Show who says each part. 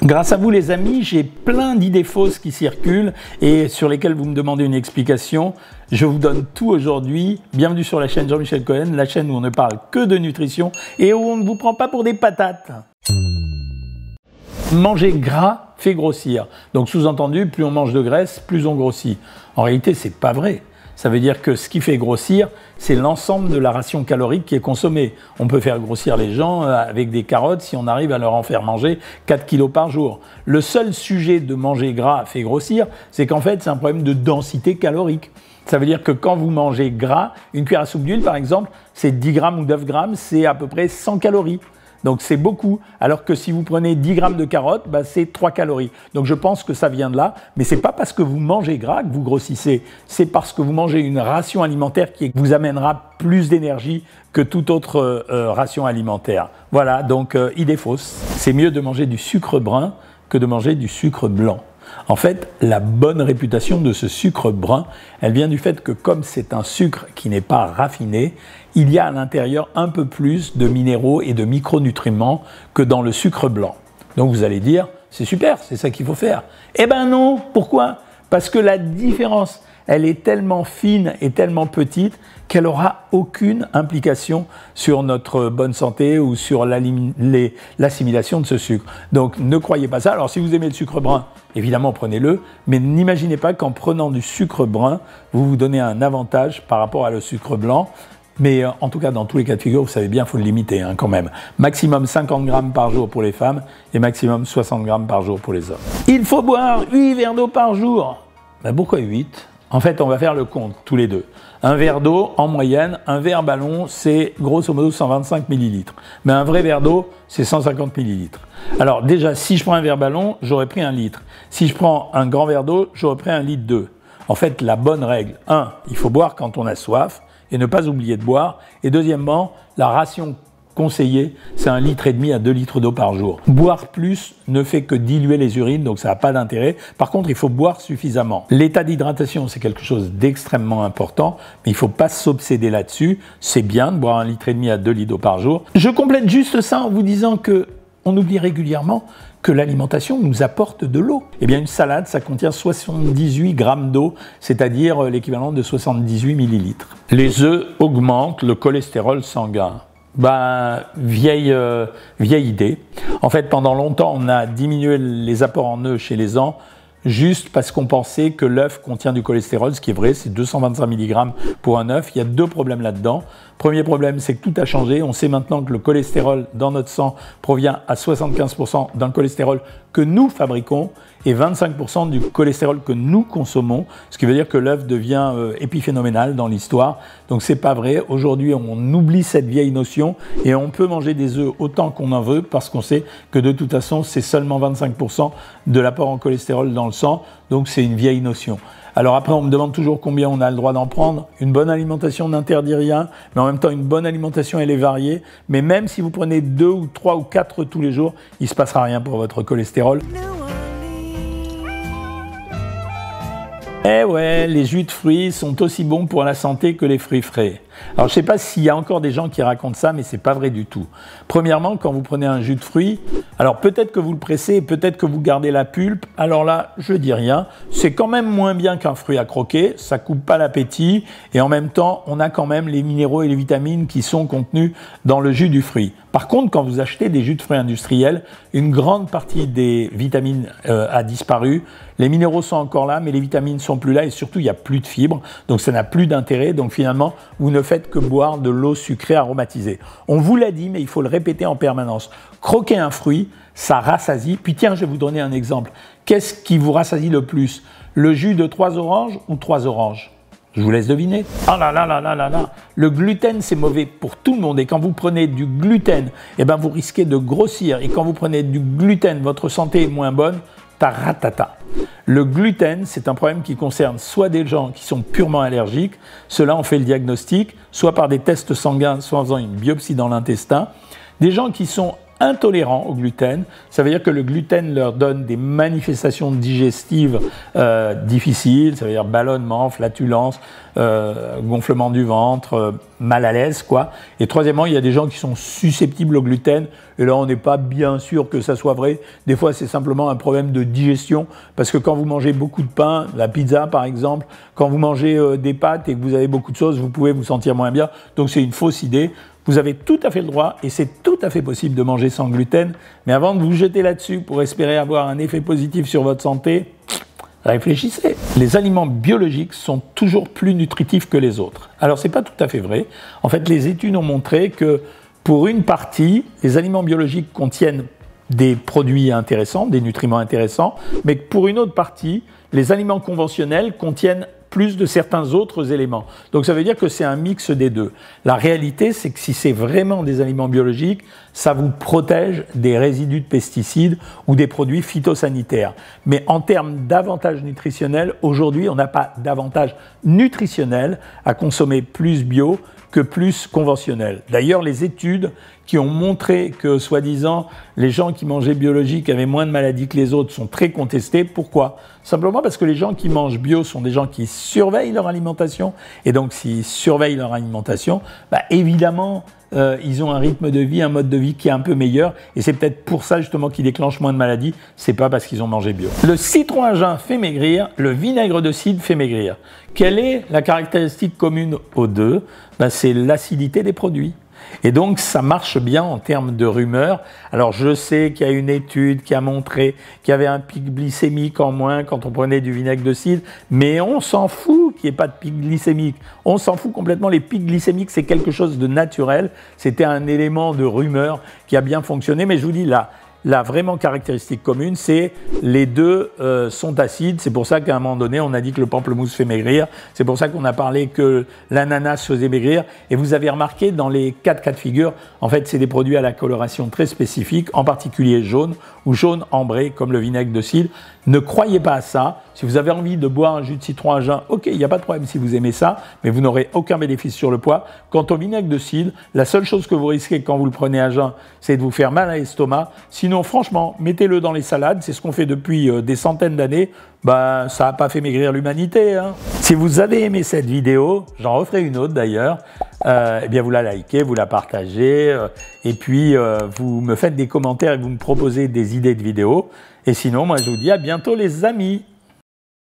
Speaker 1: Grâce à vous les amis, j'ai plein d'idées fausses qui circulent et sur lesquelles vous me demandez une explication. Je vous donne tout aujourd'hui. Bienvenue sur la chaîne Jean-Michel Cohen, la chaîne où on ne parle que de nutrition et où on ne vous prend pas pour des patates. Manger gras fait grossir. Donc sous-entendu, plus on mange de graisse, plus on grossit. En réalité, c'est pas vrai. Ça veut dire que ce qui fait grossir, c'est l'ensemble de la ration calorique qui est consommée. On peut faire grossir les gens avec des carottes si on arrive à leur en faire manger 4 kilos par jour. Le seul sujet de manger gras fait grossir, c'est qu'en fait, c'est un problème de densité calorique. Ça veut dire que quand vous mangez gras, une cuillère à soupe d'huile par exemple, c'est 10 grammes ou 9 grammes, c'est à peu près 100 calories. Donc c'est beaucoup, alors que si vous prenez 10 grammes de carottes, c'est 3 calories. Donc je pense que ça vient de là, mais c'est pas parce que vous mangez gras que vous grossissez, c'est parce que vous mangez une ration alimentaire qui vous amènera plus d'énergie que toute autre ration alimentaire. Voilà, donc idée fausse. C'est mieux de manger du sucre brun que de manger du sucre blanc. En fait, la bonne réputation de ce sucre brun, elle vient du fait que comme c'est un sucre qui n'est pas raffiné, il y a à l'intérieur un peu plus de minéraux et de micronutriments que dans le sucre blanc. Donc vous allez dire, c'est super, c'est ça qu'il faut faire. Eh ben non, pourquoi? Parce que la différence, elle est tellement fine et tellement petite qu'elle n'aura aucune implication sur notre bonne santé ou sur l'assimilation de ce sucre. Donc ne croyez pas ça. Alors si vous aimez le sucre brun, évidemment prenez-le, mais n'imaginez pas qu'en prenant du sucre brun, vous vous donnez un avantage par rapport à le sucre blanc. Mais en tout cas, dans tous les cas de figure, vous savez bien, il faut le limiter quand même. Maximum 50 grammes par jour pour les femmes et maximum 60 grammes par jour pour les hommes. Il faut boire 8 verres d'eau par jour. Pourquoi 8 ? En fait, on va faire le compte, tous les deux. Un verre d'eau, en moyenne, un verre ballon, c'est grosso modo 125 millilitres. Mais un vrai verre d'eau, c'est 150 millilitres. Alors déjà, si je prends un verre ballon, j'aurais pris 1 litre. Si je prends un grand verre d'eau, j'aurais pris 1 litre 2. En fait, la bonne règle, 1, il faut boire quand on a soif et ne pas oublier de boire. Et deuxièmement, la ration conseillée, c'est 1,5 litre à 2 litres d'eau par jour. Boire plus ne fait que diluer les urines, donc ça n'a pas d'intérêt. Par contre, il faut boire suffisamment. L'état d'hydratation, c'est quelque chose d'extrêmement important, mais il ne faut pas s'obséder là-dessus. C'est bien de boire 1,5 litre à 2 litres d'eau par jour. Je complète juste ça en vous disant que on oublie régulièrement que l'alimentation nous apporte de l'eau. Eh bien, une salade, ça contient 78 grammes d'eau, c'est-à-dire l'équivalent de 78 millilitres. Les œufs augmentent le cholestérol sanguin. Vieille idée. En fait, pendant longtemps, on a diminué les apports en œufs chez les gens juste parce qu'on pensait que l'œuf contient du cholestérol, ce qui est vrai, c'est 225 mg pour un œuf. Il y a deux problèmes là-dedans. Premier problème, c'est que tout a changé. On sait maintenant que le cholestérol dans notre sang provient à 75% d'un cholestérol que nous fabriquons et 25% du cholestérol que nous consommons, ce qui veut dire que l'œuf devient épiphénoménal dans l'histoire. Donc c'est pas vrai. Aujourd'hui, on oublie cette vieille notion et on peut manger des œufs autant qu'on en veut parce qu'on sait que de toute façon, c'est seulement 25% de l'apport en cholestérol dans le sang. Donc c'est une vieille notion. Alors après, on me demande toujours combien on a le droit d'en prendre. Une bonne alimentation n'interdit rien, mais en même temps, une bonne alimentation, elle est variée. Mais même si vous prenez 2 ou 3 ou 4 tous les jours, il ne se passera rien pour votre cholestérol. Eh ouais, les jus de fruits sont aussi bons pour la santé que les fruits frais. Alors je ne sais pas s'il y a encore des gens qui racontent ça, mais c'est pas vrai du tout. Premièrement, quand vous prenez un jus de fruits, alors peut-être que vous le pressez, peut-être que vous gardez la pulpe, alors là, je dis rien. C'est quand même moins bien qu'un fruit à croquer, ça coupe pas l'appétit, et en même temps, on a quand même les minéraux et les vitamines qui sont contenus dans le jus du fruit. Par contre, quand vous achetez des jus de fruits industriels, une grande partie des vitamines a disparu. Les minéraux sont encore là, mais les vitamines sont plus là et surtout, il n'y a plus de fibres. Donc, ça n'a plus d'intérêt. Donc, finalement, vous ne faites que boire de l'eau sucrée aromatisée. On vous l'a dit, mais il faut le répéter en permanence. Croquer un fruit, ça rassasie. Puis tiens, je vais vous donner un exemple. Qu'est-ce qui vous rassasie le plus? Le jus de 3 oranges ou 3 oranges? Je vous laisse deviner. Ah là là là là là là. Le gluten, c'est mauvais pour tout le monde. Et quand vous prenez du gluten, vous risquez de grossir. Et quand vous prenez du gluten, votre santé est moins bonne. Taratata. Le gluten, c'est un problème qui concerne soit des gens qui sont purement allergiques, ceux-là on fait le diagnostic, soit par des tests sanguins, soit en faisant une biopsie dans l'intestin, des gens qui sont intolérants au gluten. Ça veut dire que le gluten leur donne des manifestations digestives difficiles, ça veut dire ballonnement, flatulence, gonflement du ventre, mal à l'aise, quoi. Et troisièmement, il y a des gens qui sont susceptibles au gluten, et là on n'est pas bien sûr que ça soit vrai. Des fois c'est simplement un problème de digestion, parce que quand vous mangez beaucoup de pain, la pizza par exemple, quand vous mangez des pâtes et que vous avez beaucoup de sauce, vous pouvez vous sentir moins bien, donc c'est une fausse idée. Vous avez tout à fait le droit, et c'est tout à fait possible de manger sans gluten, mais avant de vous jeter là-dessus pour espérer avoir un effet positif sur votre santé, réfléchissez. Les aliments biologiques sont toujours plus nutritifs que les autres. Alors c'est pas tout à fait vrai. En fait, les études ont montré que pour une partie, les aliments biologiques contiennent des produits intéressants, des nutriments intéressants, mais que pour une autre partie, les aliments conventionnels contiennent plus de certains autres éléments. Donc ça veut dire que c'est un mix des deux. La réalité, c'est que si c'est vraiment des aliments biologiques, ça vous protège des résidus de pesticides ou des produits phytosanitaires. Mais en termes d'avantages nutritionnels, aujourd'hui, on n'a pas d'avantage nutritionnel à consommer plus bio que plus conventionnel. D'ailleurs, les études qui ont montré que, soi-disant, les gens qui mangeaient biologique avaient moins de maladies que les autres sont très contestées. Pourquoi ? Simplement parce que les gens qui mangent bio sont des gens qui surveillent leur alimentation. Et donc, s'ils surveillent leur alimentation, évidemment, ils ont un rythme de vie, un mode de vie qui est un peu meilleur. Et c'est peut-être pour ça, justement, qu'ils déclenchent moins de maladies. C'est pas parce qu'ils ont mangé bio. Le citron à jeun fait maigrir, le vinaigre de cidre fait maigrir. Quelle est la caractéristique commune aux deux ? C'est l'acidité des produits. Et donc, ça marche bien en termes de rumeurs. Alors, je sais qu'il y a une étude qui a montré qu'il y avait un pic glycémique en moins quand on prenait du vinaigre de cidre, mais on s'en fout qu'il n'y ait pas de pic glycémique. On s'en fout complètement. Les pics glycémiques, c'est quelque chose de naturel. C'était un élément de rumeur qui a bien fonctionné, mais je vous dis là, la vraiment caractéristique commune, c'est les deux sont acides. C'est pour ça qu'à un moment donné, on a dit que le pamplemousse fait maigrir. C'est pour ça qu'on a parlé que l'ananas faisait maigrir. Et vous avez remarqué, dans les 4 cas de figure, en fait, c'est des produits à la coloration très spécifique, en particulier jaune ou jaune ambré, comme le vinaigre de cidre. Ne croyez pas à ça. Si vous avez envie de boire un jus de citron à jeun, ok, il n'y a pas de problème si vous aimez ça, mais vous n'aurez aucun bénéfice sur le poids. Quant au vinaigre de cidre, la seule chose que vous risquez quand vous le prenez à jeun, c'est de vous faire mal à l'estomac. Sinon, franchement, mettez-le dans les salades, c'est ce qu'on fait depuis des centaines d'années. Ça n'a pas fait maigrir l'humanité, hein. Si vous avez aimé cette vidéo, j'en referai une autre d'ailleurs, eh bien vous la likez, vous la partagez, et puis vous me faites des commentaires et vous me proposez des idées de vidéos. Et sinon, moi je vous dis à bientôt les amis.